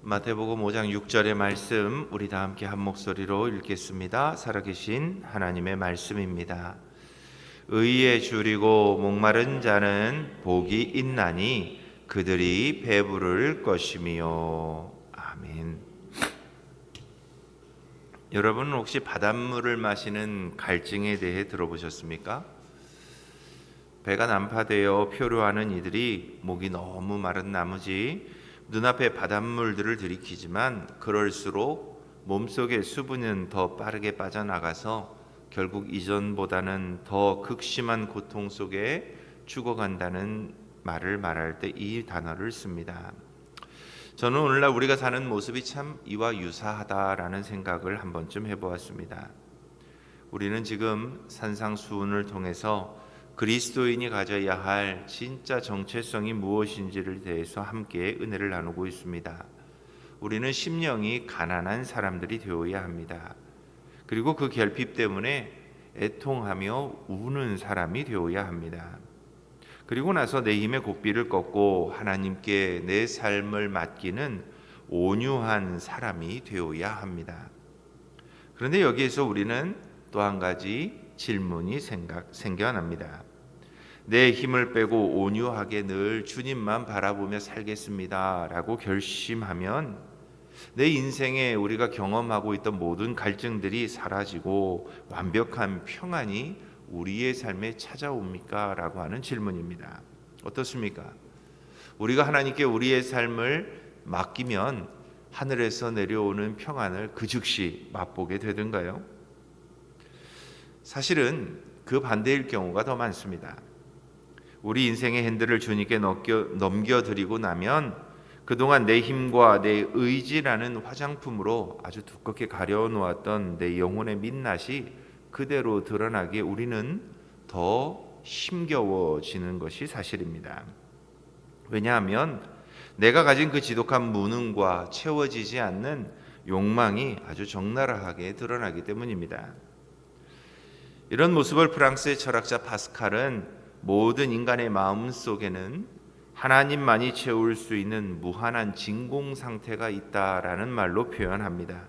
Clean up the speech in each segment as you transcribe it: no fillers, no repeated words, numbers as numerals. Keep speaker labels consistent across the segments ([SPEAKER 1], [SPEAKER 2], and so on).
[SPEAKER 1] 마태복음 5장 6절의 말씀 우리 다 함께 한 목소리로 읽겠습니다. 살아계신 하나님의 말씀입니다. 의에 줄이고 목마른 자는 복이 있나니 그들이 배부를 것이미요. 아멘. 여러분 혹시 바닷물을 마시는 갈증에 대해 들어보셨습니까? 배가 난파되어 표류하는 이들이 목이 너무 마른 나머지 눈앞에 바닷물들을 들이키지만 그럴수록 몸속의 수분은 더 빠르게 빠져나가서 결국 이전보다는 더 극심한 고통 속에 죽어간다는 말을 말할 때 이 단어를 씁니다. 저는 오늘날 우리가 사는 모습이 참 이와 유사하다라는 생각을 한 번쯤 해보았습니다. 우리는 지금 산상수훈을 통해서 그리스도인이 가져야 할 진짜 정체성이 무엇인지를 대해서 함께 은혜를 나누고 있습니다. 우리는 심령이 가난한 사람들이 되어야 합니다. 그리고 그 결핍 때문에 애통하며 우는 사람이 되어야 합니다. 그리고 나서 내 힘의 고삐를 꺾고 하나님께 내 삶을 맡기는 온유한 사람이 되어야 합니다. 그런데 여기에서 우리는 또 한 가지 질문이 생겨납니다. 내 힘을 빼고 온유하게 늘 주님만 바라보며 살겠습니다 라고 결심하면 내 인생에 우리가 경험하고 있던 모든 갈증들이 사라지고 완벽한 평안이 우리의 삶에 찾아옵니까? 라고 하는 질문입니다. 어떻습니까? 우리가 하나님께 우리의 삶을 맡기면 하늘에서 내려오는 평안을 그 즉시 맛보게 되던가요? 사실은 그 반대일 경우가 더 많습니다. 우리 인생의 핸들을 주님께 넘겨드리고 나면 그동안 내 힘과 내 의지라는 화장품으로 아주 두껍게 가려놓았던 내 영혼의 민낯이 그대로 드러나기에 우리는 더 힘겨워지는 것이 사실입니다. 왜냐하면 내가 가진 그 지독한 무능과 채워지지 않는 욕망이 아주 적나라하게 드러나기 때문입니다. 이런 모습을 프랑스의 철학자 파스칼은 모든 인간의 마음 속에는 하나님만이 채울 수 있는 무한한 진공 상태가 있다라는 말로 표현합니다.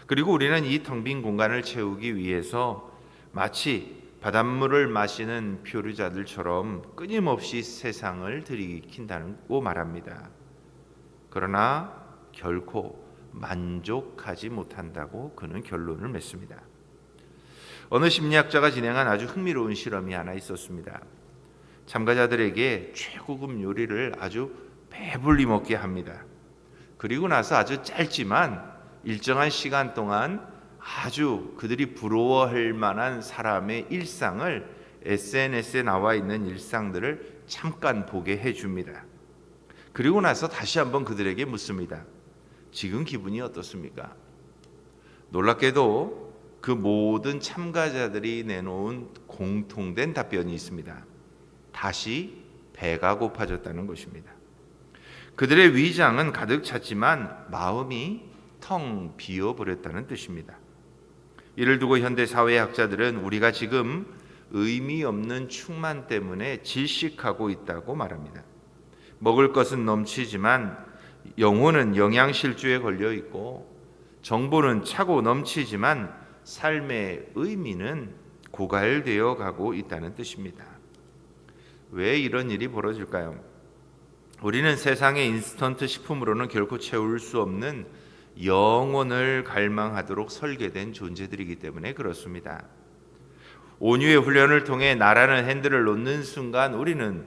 [SPEAKER 1] 그리고 우리는 이 텅 빈 공간을 채우기 위해서 마치 바닷물을 마시는 표류자들처럼 끊임없이 세상을 들이킨다고 말합니다. 그러나 결코 만족하지 못한다고 그는 결론을 맺습니다. 어느 심리학자가 진행한 아주 흥미로운 실험이 하나 있었습니다. 참가자들에게 최고급 요리를 아주 배불리 먹게 합니다. 그리고 나서 아주 짧지만 일정한 시간 동안 아주 그들이 부러워할 만한 사람의 일상을 SNS에 나와 있는 일상들을 잠깐 보게 해줍니다. 그리고 나서 다시 한번 그들에게 묻습니다. 지금 기분이 어떻습니까? 놀랍게도 그 모든 참가자들이 내놓은 공통된 답변이 있습니다. 다시 배가 고파졌다는 것입니다. 그들의 위장은 가득 찼지만 마음이 텅 비어버렸다는 뜻입니다. 이를 두고 현대 사회학자들은 우리가 지금 의미 없는 충만 때문에 질식하고 있다고 말합니다. 먹을 것은 넘치지만 영혼은 영양실조에 걸려 있고 정보는 차고 넘치지만 삶의 의미는 고갈되어 가고 있다는 뜻입니다. 왜 이런 일이 벌어질까요? 우리는 세상의 인스턴트 식품으로는 결코 채울 수 없는 영혼을 갈망하도록 설계된 존재들이기 때문에 그렇습니다. 온유의 훈련을 통해 나라는 핸들을 놓는 순간 우리는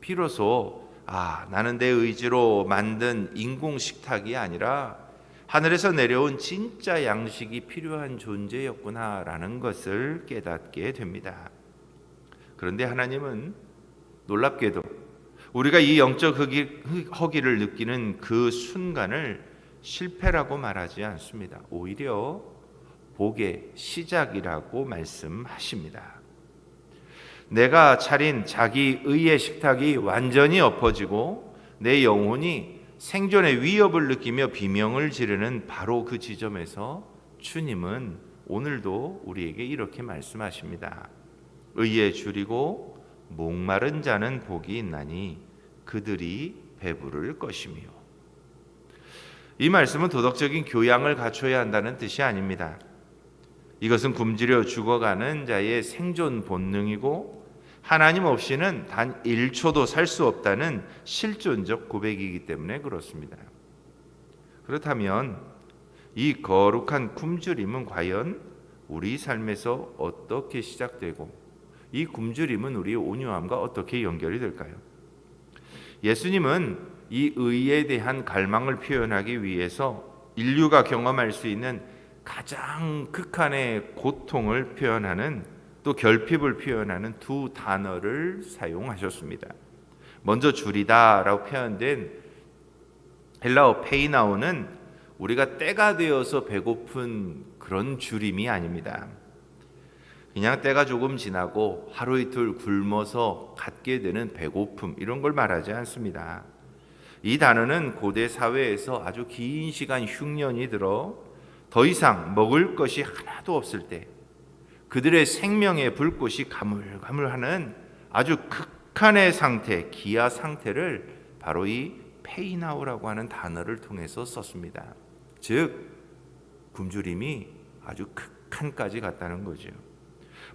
[SPEAKER 1] 비로소 나는 내 의지로 만든 인공 식탁이 아니라 하늘에서 내려온 진짜 양식이 필요한 존재였구나라는 것을 깨닫게 됩니다. 그런데 하나님은 놀랍게도 우리가 이 영적 허기를 느끼는 그 순간을 실패라고 말하지 않습니다. 오히려 복의 시작이라고 말씀하십니다. 내가 차린 자기 의의 식탁이 완전히 엎어지고 내 영혼이 생존의 위협을 느끼며 비명을 지르는 바로 그 지점에서 주님은 오늘도 우리에게 이렇게 말씀하십니다. 의에 줄이고 목마른 자는 복이 있나니 그들이 배부를 것이며. 이 말씀은 도덕적인 교양을 갖춰야 한다는 뜻이 아닙니다. 이것은 굶주려 죽어가는 자의 생존 본능이고 하나님 없이는 단 1초도 살 수 없다는 실존적 고백이기 때문에 그렇습니다. 그렇다면 이 거룩한 굶주림은 과연 우리 삶에서 어떻게 시작되고 이 굶주림은 우리의 온유함과 어떻게 연결이 될까요? 예수님은 이 의에 대한 갈망을 표현하기 위해서 인류가 경험할 수 있는 가장 극한의 고통을 표현하는 또 결핍을 표현하는 두 단어를 사용하셨습니다. 먼저 줄이다라고 표현된 헬라어 페이나오는 우리가 때가 되어서 배고픈 그런 줄임이 아닙니다. 그냥 때가 조금 지나고 하루 이틀 굶어서 갖게 되는 배고픔, 이런 걸 말하지 않습니다. 이 단어는 고대 사회에서 아주 긴 시간 흉년이 들어 더 이상 먹을 것이 하나도 없을 때 그들의 생명의 불꽃이 가물가물하는 아주 극한의 상태, 기아 상태를 바로 이 페이나오라고 하는 단어를 통해서 썼습니다. 즉 굶주림이 아주 극한까지 갔다는 거죠.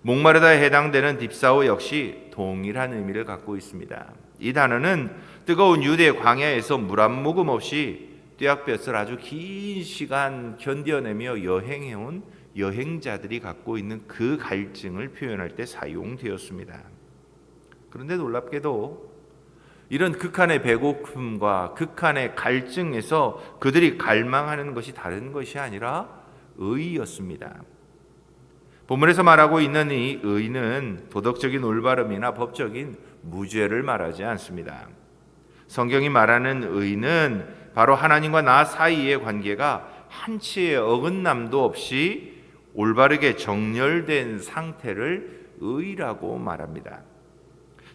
[SPEAKER 1] 목마르다에 해당되는 딥사오 역시 동일한 의미를 갖고 있습니다. 이 단어는 뜨거운 유대 광야에서 물 한 모금 없이 뙤약볕을 아주 긴 시간 견뎌내며 여행해온 여행자들이 갖고 있는 그 갈증을 표현할 때 사용되었습니다. 그런데 놀랍게도 이런 극한의 배고픔과 극한의 갈증에서 그들이 갈망하는 것이 다른 것이 아니라 의였습니다. 본문에서 말하고 있는 이 의는 도덕적인 올바름이나 법적인 무죄를 말하지 않습니다. 성경이 말하는 의는 바로 하나님과 나 사이의 관계가 한치의 어긋남도 없이 올바르게 정렬된 상태를 의라고 말합니다.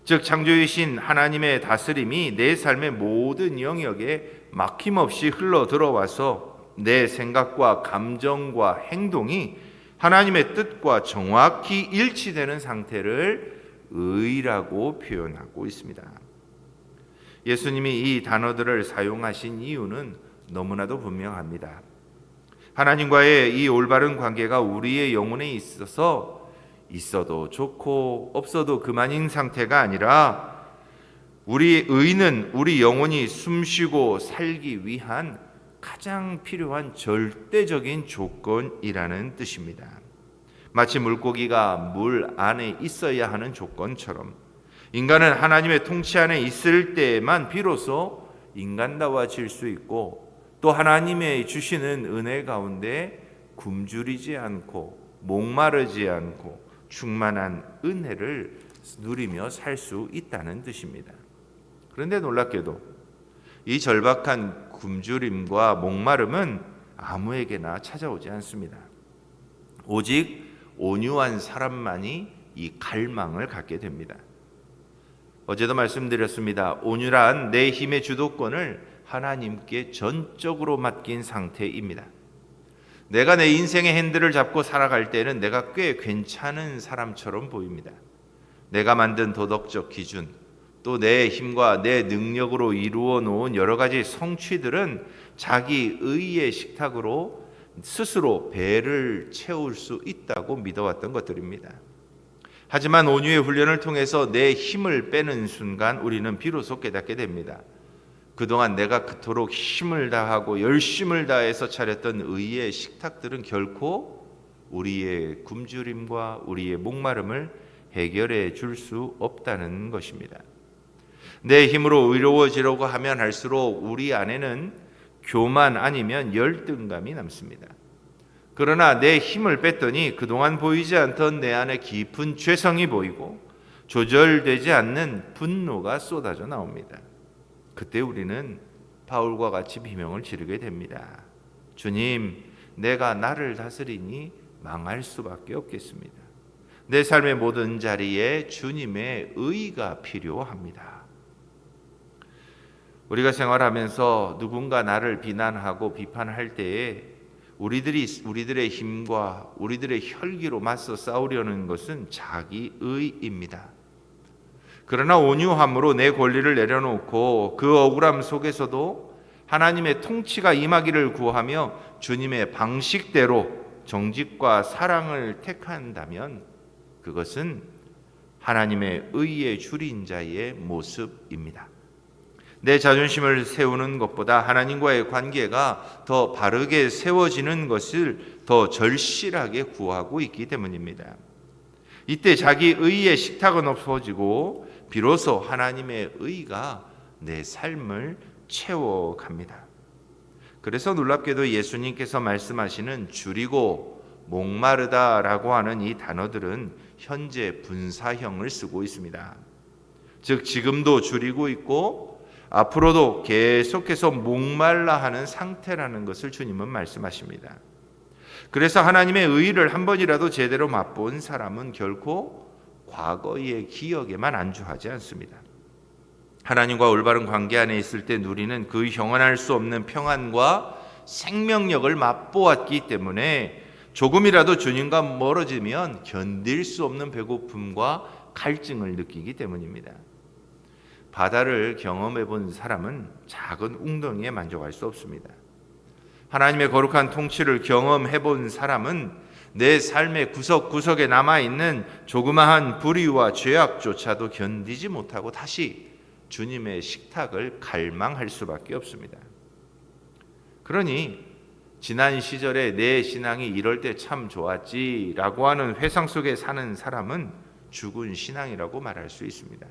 [SPEAKER 1] 즉 창조주이신 하나님의 다스림이 내 삶의 모든 영역에 막힘없이 흘러 들어와서 내 생각과 감정과 행동이 하나님의 뜻과 정확히 일치되는 상태를 의라고 표현하고 있습니다. 예수님이 이 단어들을 사용하신 이유는 너무나도 분명합니다. 하나님과의 이 올바른 관계가 우리의 영혼에 있어도 좋고 없어도 그만인 상태가 아니라 우리 의는 우리 영혼이 숨쉬고 살기 위한 가장 필요한 절대적인 조건이라는 뜻입니다. 마치 물고기가 물 안에 있어야 하는 조건처럼 인간은 하나님의 통치 안에 있을 때만 비로소 인간다워질 수 있고 또 하나님의 주시는 은혜 가운데 굶주리지 않고 목마르지 않고 충만한 은혜를 누리며 살 수 있다는 뜻입니다. 그런데 놀랍게도 이 절박한 굶주림과 목마름은 아무에게나 찾아오지 않습니다. 오직 온유한 사람만이 이 갈망을 갖게 됩니다. 어제도 말씀드렸습니다. 온유란 내 힘의 주도권을 하나님께 전적으로 맡긴 상태입니다. 내가 내 인생의 핸들을 잡고 살아갈 때는 내가 꽤 괜찮은 사람처럼 보입니다. 내가 만든 도덕적 기준, 또 내 힘과 내 능력으로 이루어 놓은 여러 가지 성취들은 자기 의의 식탁으로 스스로 배를 채울 수 있다고 믿어왔던 것들입니다. 하지만 온유의 훈련을 통해서 내 힘을 빼는 순간 우리는 비로소 깨닫게 됩니다. 그동안 내가 그토록 힘을 다하고 열심을 다해서 차렸던 의의 식탁들은 결코 우리의 굶주림과 우리의 목마름을 해결해 줄 수 없다는 것입니다. 내 힘으로 의로워지려고 하면 할수록 우리 안에는 교만 아니면 열등감이 남습니다. 그러나 내 힘을 뺐더니 그동안 보이지 않던 내 안에 깊은 죄성이 보이고 조절되지 않는 분노가 쏟아져 나옵니다. 그때 우리는 바울과 같이 비명을 지르게 됩니다. 주님, 내가 나를 다스리니 망할 수밖에 없겠습니다. 내 삶의 모든 자리에 주님의 의가 필요합니다. 우리가 생활하면서 누군가 나를 비난하고 비판할 때에 우리들의 힘과 우리들의 혈기로 맞서 싸우려는 것은 자기의입니다. 그러나 온유함으로 내 권리를 내려놓고 그 억울함 속에서도 하나님의 통치가 임하기를 구하며 주님의 방식대로 정직과 사랑을 택한다면 그것은 하나님의 의에 줄인 자의 모습입니다. 내 자존심을 세우는 것보다 하나님과의 관계가 더 바르게 세워지는 것을 더 절실하게 구하고 있기 때문입니다. 이때 자기 의의 식탁은 없어지고 비로소 하나님의 의가 내 삶을 채워갑니다. 그래서 놀랍게도 예수님께서 말씀하시는 줄이고 목마르다라고 하는 이 단어들은 현재 분사형을 쓰고 있습니다. 즉 지금도 줄이고 있고 앞으로도 계속해서 목말라 하는 상태라는 것을 주님은 말씀하십니다. 그래서 하나님의 의를 한 번이라도 제대로 맛본 사람은 결코 과거의 기억에만 안주하지 않습니다. 하나님과 올바른 관계 안에 있을 때 누리는 그 형언할 수 없는 평안과 생명력을 맛보았기 때문에 조금이라도 주님과 멀어지면 견딜 수 없는 배고픔과 갈증을 느끼기 때문입니다. 바다를 경험해 본 사람은 작은 웅덩이에 만족할 수 없습니다. 하나님의 거룩한 통치를 경험해 본 사람은 내 삶의 구석구석에 남아있는 조그마한 불의와 죄악조차도 견디지 못하고 다시 주님의 식탁을 갈망할 수밖에 없습니다. 그러니 지난 시절에 내 신앙이 이럴 때 참 좋았지라고 하는 회상 속에 사는 사람은 죽은 신앙이라고 말할 수 있습니다.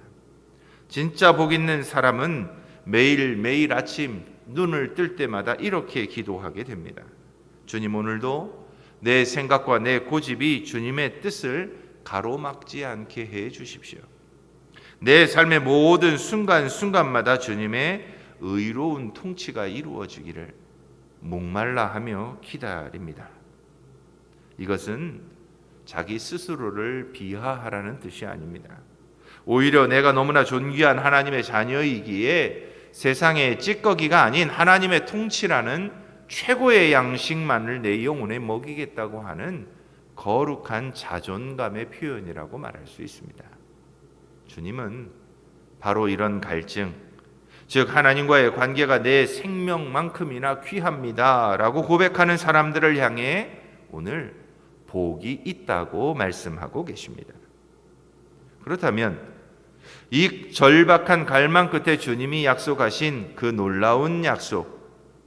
[SPEAKER 1] 진짜 복 있는 사람은 매일매일 아침 눈을 뜰 때마다 이렇게 기도하게 됩니다. 주님, 오늘도 내 생각과 내 고집이 주님의 뜻을 가로막지 않게 해 주십시오. 내 삶의 모든 순간순간마다 주님의 의로운 통치가 이루어지기를 목말라 하며 기다립니다. 이것은 자기 스스로를 비하하라는 뜻이 아닙니다. 오히려 내가 너무나 존귀한 하나님의 자녀이기에 세상의 찌꺼기가 아닌 하나님의 통치라는 최고의 양식만을 내 영혼에 먹이겠다고 하는 거룩한 자존감의 표현이라고 말할 수 있습니다. 주님은 바로 이런 갈증, 즉 하나님과의 관계가 내 생명만큼이나 귀합니다 라고 고백하는 사람들을 향해 오늘 복이 있다고 말씀하고 계십니다. 그렇다면 이 절박한 갈망 끝에 주님이 약속하신 그 놀라운 약속,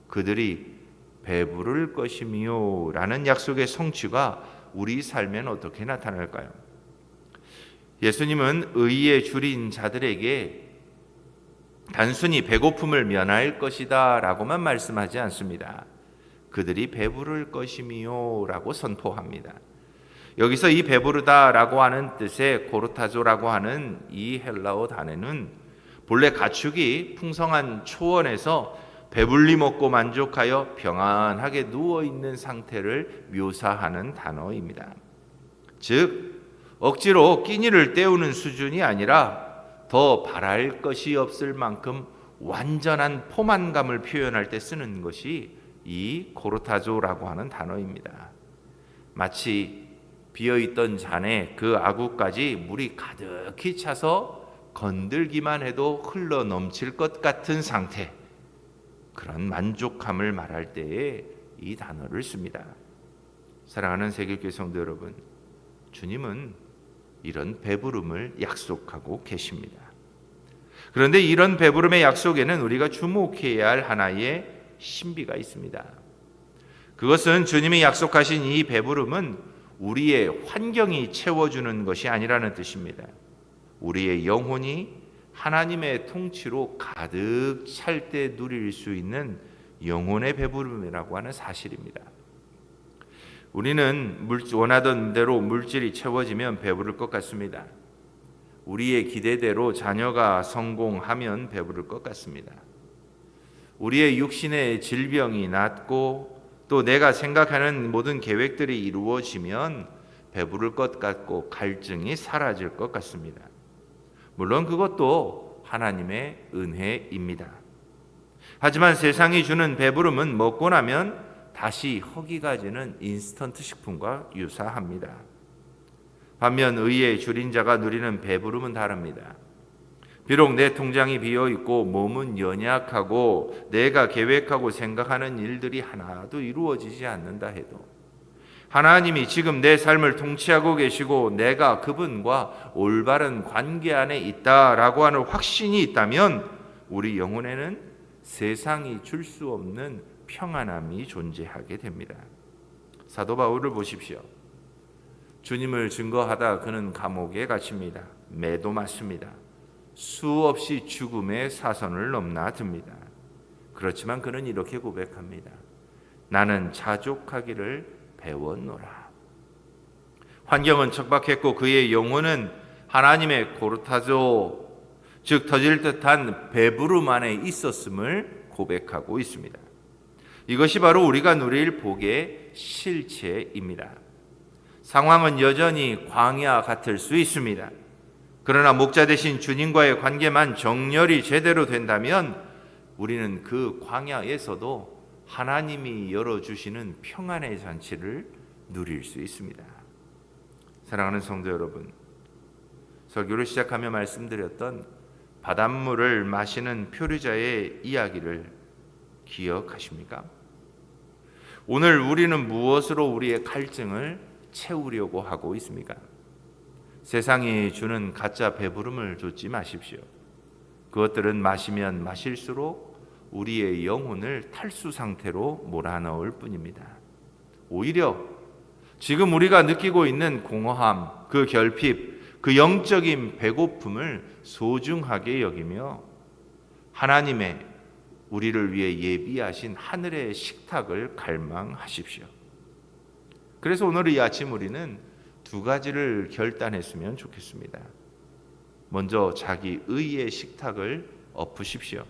[SPEAKER 1] 그들이 배부를 것이미요 라는 약속의 성취가 우리 삶엔 어떻게 나타날까요? 예수님은 의에 줄인 자들에게 단순히 배고픔을 면할 것이다 라고만 말씀하지 않습니다. 그들이 배부를 것이미요 라고 선포합니다. 여기서 이 배부르다라고 하는 뜻의 고르타조라고 하는 이 헬라어 단어는 본래 가축이 풍성한 초원에서 배불리 먹고 만족하여 평안하게 누워있는 상태를 묘사하는 단어입니다. 즉 억지로 끼니를 때우는 수준이 아니라 더 바랄 것이 없을 만큼 완전한 포만감을 표현할 때 쓰는 것이 이 고르타조라고 하는 단어입니다. 마치 비어있던 잔에 그 아구까지 물이 가득히 차서 건들기만 해도 흘러 넘칠 것 같은 상태, 그런 만족함을 말할 때에 이 단어를 씁니다. 사랑하는 세계교회 성도 여러분, 주님은 이런 배부름을 약속하고 계십니다. 그런데 이런 배부름의 약속에는 우리가 주목해야 할 하나의 신비가 있습니다. 그것은 주님이 약속하신 이 배부름은 우리의 환경이 채워주는 것이 아니라는 뜻입니다. 우리의 영혼이 하나님의 통치로 가득 찰 때 누릴 수 있는 영혼의 배부름이라고 하는 사실입니다. 우리는 원하던 대로 물질이 채워지면 배부를 것 같습니다. 우리의 기대대로 자녀가 성공하면 배부를 것 같습니다. 우리의 육신의 질병이 낫고 또 내가 생각하는 모든 계획들이 이루어지면 배부를 것 같고 갈증이 사라질 것 같습니다. 물론 그것도 하나님의 은혜입니다. 하지만 세상이 주는 배부름은 먹고 나면 다시 허기가 지는 인스턴트 식품과 유사합니다. 반면 의에 줄인 자가 누리는 배부름은 다릅니다. 비록 내 통장이 비어 있고 몸은 연약하고 내가 계획하고 생각하는 일들이 하나도 이루어지지 않는다 해도 하나님이 지금 내 삶을 통치하고 계시고 내가 그분과 올바른 관계 안에 있다라고 하는 확신이 있다면 우리 영혼에는 세상이 줄 수 없는 평안함이 존재하게 됩니다. 사도 바울을 보십시오. 주님을 증거하다 그는 감옥에 갇힙니다. 매도 맞습니다. 수없이 죽음의 사선을 넘나듭니다. 그렇지만 그는 이렇게 고백합니다. 나는 자족하기를 배웠노라. 환경은 척박했고 그의 영혼은 하나님의 고르타조, 즉 터질 듯한 배부름 안에 있었음을 고백하고 있습니다. 이것이 바로 우리가 누릴 복의 실체입니다. 상황은 여전히 광야 같을 수 있습니다. 그러나 목자 되신 주님과의 관계만 정렬이 제대로 된다면 우리는 그 광야에서도 하나님이 열어주시는 평안의 잔치를 누릴 수 있습니다. 사랑하는 성도 여러분, 설교를 시작하며 말씀드렸던 바닷물을 마시는 표류자의 이야기를 기억하십니까? 오늘 우리는 무엇으로 우리의 갈증을 채우려고 하고 있습니까? 세상이 주는 가짜 배부름을 좇지 마십시오. 그것들은 마시면 마실수록 우리의 영혼을 탈수 상태로 몰아넣을 뿐입니다. 오히려 지금 우리가 느끼고 있는 공허함, 그 결핍, 그 영적인 배고픔을 소중하게 여기며 하나님의 우리를 위해 예비하신 하늘의 식탁을 갈망하십시오. 그래서 오늘 이 아침 우리는 두 가지를 결단했으면 좋겠습니다. 먼저 자기 의의 식탁을 엎으십시오.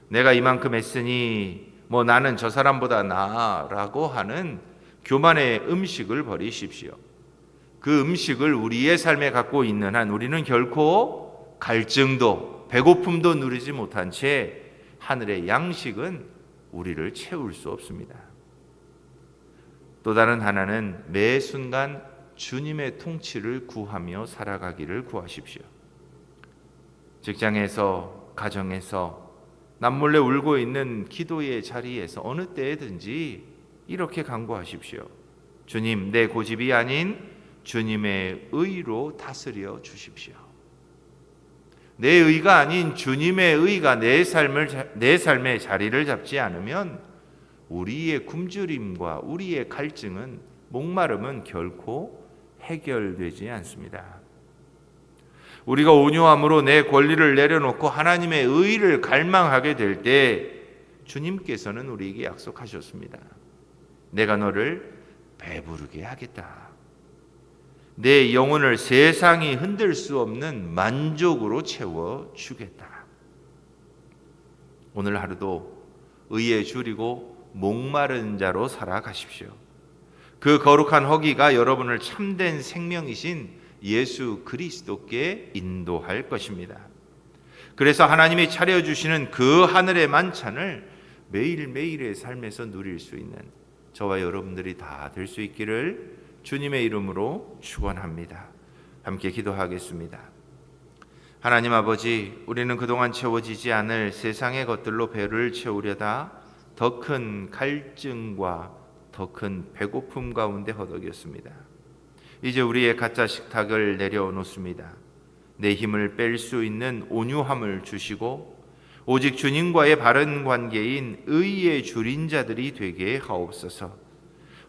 [SPEAKER 1] 내가 이만큼 했으니 나는 저 사람보다 나아라고 하는 교만의 음식을 버리십시오. 그 음식을 우리의 삶에 갖고 있는 한 우리는 결코 갈증도 배고픔도 누리지 못한 채 하늘의 양식은 우리를 채울 수 없습니다. 또 다른 하나는 매 순간 주님의 통치를 구하며 살아가기를 구하십시오. 직장에서, 가정에서, 남몰래 울고 있는 기도의 자리에서 어느 때든지 이렇게 간구하십시오. 주님, 내 고집이 아닌 주님의 의로 다스려 주십시오. 내 의가 아닌 주님의 의가 내 삶의 자리를 잡지 않으면 우리의 굶주림과 우리의 갈증은, 목마름은 결코 해결되지 않습니다. 우리가 온유함으로 내 권리를 내려놓고 하나님의 의를 갈망하게 될 때 주님께서는 우리에게 약속하셨습니다. 내가 너를 배부르게 하겠다. 내 영혼을 세상이 흔들 수 없는 만족으로 채워주겠다. 오늘 하루도 의에 줄이고 목마른 자로 살아가십시오. 그 거룩한 허기가 여러분을 참된 생명이신 예수 그리스도께 인도할 것입니다. 그래서 하나님이 차려주시는 그 하늘의 만찬을 매일매일의 삶에서 누릴 수 있는 저와 여러분들이 다 될 수 있기를 주님의 이름으로 축원합니다. 함께 기도하겠습니다. 하나님 아버지, 우리는 그동안 채워지지 않을 세상의 것들로 배를 채우려다 더 큰 갈증과 더 큰 배고픔 가운데 허덕였습니다. 이제 우리의 가짜 식탁을 내려놓습니다. 내 힘을 뺄 수 있는 온유함을 주시고 오직 주님과의 바른 관계인 의의 줄인 자들이 되게 하옵소서.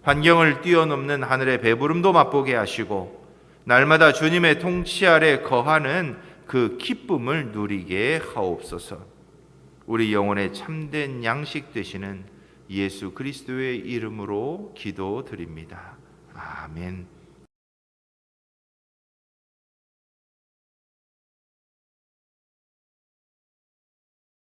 [SPEAKER 1] 환경을 뛰어넘는 하늘의 배부름도 맛보게 하시고 날마다 주님의 통치 아래 거하는 그 기쁨을 누리게 하옵소서. 우리 영혼의 참된 양식 되시는 예수 그리스도의 이름으로 기도드립니다. 아멘.